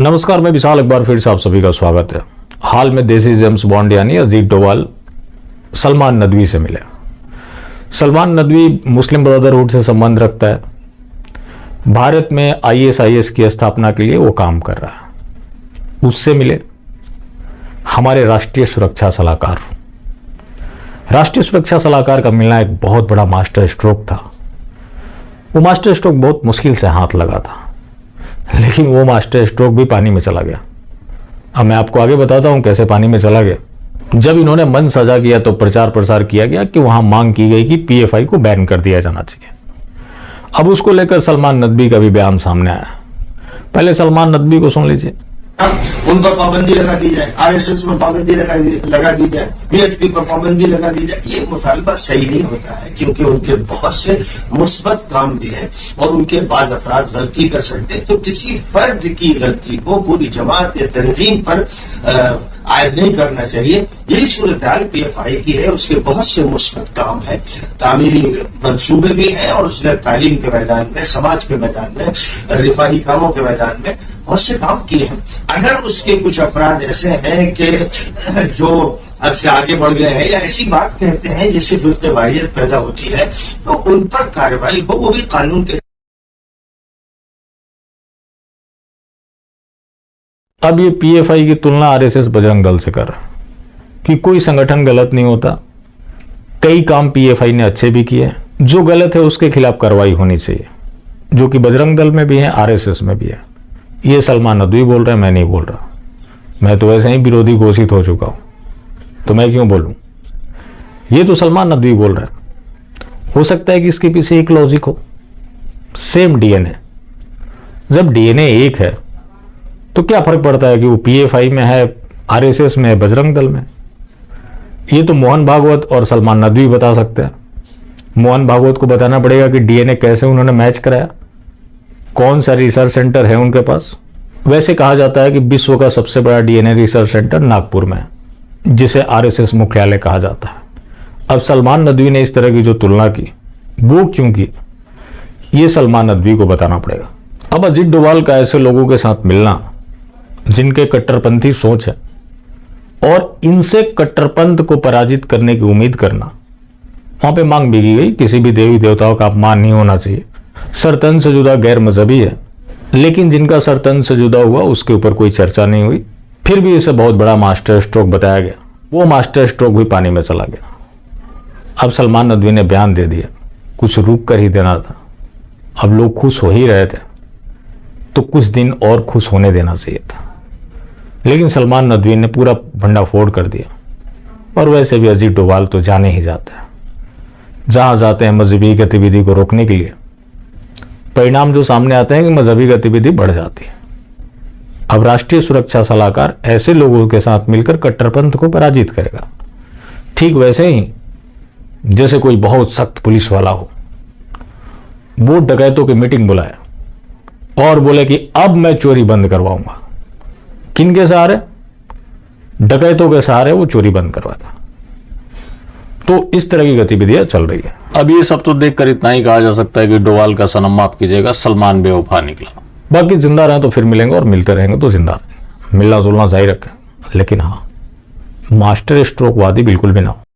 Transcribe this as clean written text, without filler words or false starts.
नमस्कार, मैं विशाल, एक बार फिर से आप सभी का स्वागत है। हाल में देसी जेम्स बॉन्ड यानी अजीत डोभाल सलमान नदवी से मिले। सलमान नदवी मुस्लिम ब्रदरहुड से संबंध रखता है। भारत में आईएसआईएस की स्थापना के लिए वो काम कर रहा है। उससे मिले हमारे राष्ट्रीय सुरक्षा सलाहकार। राष्ट्रीय सुरक्षा सलाहकार का मिलना एक बहुत बड़ा मास्टर स्ट्रोक था। वो मास्टर स्ट्रोक बहुत मुश्किल से हाथ लगा था, लेकिन वो मास्टर स्ट्रोक भी पानी में चला गया। अब मैं आपको आगे बताता हूं कैसे पानी में चला गया। जब इन्होंने मन सजा किया तो प्रचार प्रसार किया गया कि वहां मांग की गई कि पीएफआई को बैन कर दिया जाना चाहिए। अब उसको लेकर सलमान नदवी का भी बयान सामने आया। पहले सलमान नदवी को सुन लीजिए। उन पर पाबंदी लगा दी जाए, आरएसएस पर पाबंदी लगा दी जाए, बीएचपी पर पाबंदी लगा दी जाए, ये मुतालबा सही नहीं होता है, क्योंकि उनके बहुत से मुस्बत काम भी हैं और उनके बाद अफराद गलती कर सकते हैं। तो किसी फर्द की गलती को पूरी जमात या तंजीम पर आयद नहीं करना चाहिए। यही सूरत हाल पीएफआई की है। उसके बहुत से मुस्बत काम है, तामीरी मंसूबे भी हैं और उसने तालीम के मैदान में, समाज के मैदान में, रिफाही कामों के मैदान में बहुत से काम किए हैं। अगर उसके कुछ अफराद ऐसे हैं कि जो अब से आगे बढ़ गए हैं या ऐसी बात कहते हैं जिससे फिरक़ेवारियत पैदा होती है, तो उन पर कार्रवाई हो, वो भी कानून के। अब ये पीएफआई की तुलना आरएसएस बजरंग दल से कर रहा है कि कोई संगठन गलत नहीं होता। कई काम पीएफआई ने अच्छे भी किए। जो गलत है उसके खिलाफ कार्रवाई होनी चाहिए, जो कि बजरंग दल में भी है, आरएसएस में भी है। ये सलमान नदवी बोल रहे हैं, मैं नहीं बोल रहा। मैं तो वैसे ही विरोधी घोषित हो चुका हूं, तो मैं क्यों बोलूं। ये तो सलमान नदवी बोल रहे हैं। हो सकता है कि इसके पीछे एक लॉजिक हो, सेम डीएनए। जब डीएनए एक है तो क्या फर्क पड़ता है कि वो पीएफआई में है, आरएसएस में है, बजरंग दल में। ये तो मोहन भागवत और सलमान नदवी बता सकते हैं। मोहन भागवत को बताना पड़ेगा कि डीएनए कैसे उन्होंने मैच कराया, कौन सा रिसर्च सेंटर है उनके पास। वैसे कहा जाता है कि विश्व का सबसे बड़ा डीएनए रिसर्च सेंटर नागपुर में है, जिसे आरएसएस मुख्यालय कहा जाता है। अब सलमान नदवी ने इस तरह की जो तुलना की, वो क्यों की, ये सलमान नदवी को बताना पड़ेगा। अब अजीत डोभाल का ऐसे लोगों के साथ मिलना जिनके कट्टरपंथी सोच है और इनसे कट्टरपंथ को पराजित करने की उम्मीद करना, वहां पे मांग भी की गई किसी भी देवी देवताओं का अपमान नहीं होना चाहिए। सरतन से जुदा गैर मजहबी है, लेकिन जिनका सरतन से जुदा हुआ उसके ऊपर कोई चर्चा नहीं हुई। फिर भी इसे बहुत बड़ा मास्टर स्ट्रोक बताया गया। वो मास्टर स्ट्रोक भी पानी में चला गया। अब सलमान नदवी ने बयान दे दिया, कुछ रुक कर ही देना था। अब लोग खुश हो ही रहे थे तो कुछ दिन और खुश होने देना चाहिए था, लेकिन सलमान नदवी ने पूरा भंडाफोड़ कर दिया। और वैसे भी अजीत डोभाल तो जाने ही जाता है। जहां जाते हैं मजहबी गतिविधि को रोकने के लिए, परिणाम जो सामने आते हैं कि मजहबी गतिविधि बढ़ जाती है। अब राष्ट्रीय सुरक्षा सलाहकार ऐसे लोगों के साथ मिलकर कट्टरपंथ को पराजित करेगा। ठीक वैसे ही जैसे कोई बहुत सख्त पुलिस वाला हो, वो डकैतों की मीटिंग बुलाए और बोले कि अब मैं चोरी बंद करवाऊंगा। किन के सहारे? डकैतों के सहारे वो चोरी बंद करवाता। तो इस तरह की गतिविधियां चल रही है। अब ये सब तो देखकर इतना ही कहा जा सकता है कि डोभाल का सनम माफ कीजिएगा, सलमान बेवफा निकला। बाकी जिंदा रहे तो फिर मिलेंगे और मिलते रहेंगे तो जिंदा रहेंगे। मिलना जुलना जारी रखें, लेकिन हाँ, मास्टर स्ट्रोक वादी बिल्कुल भी ना हो।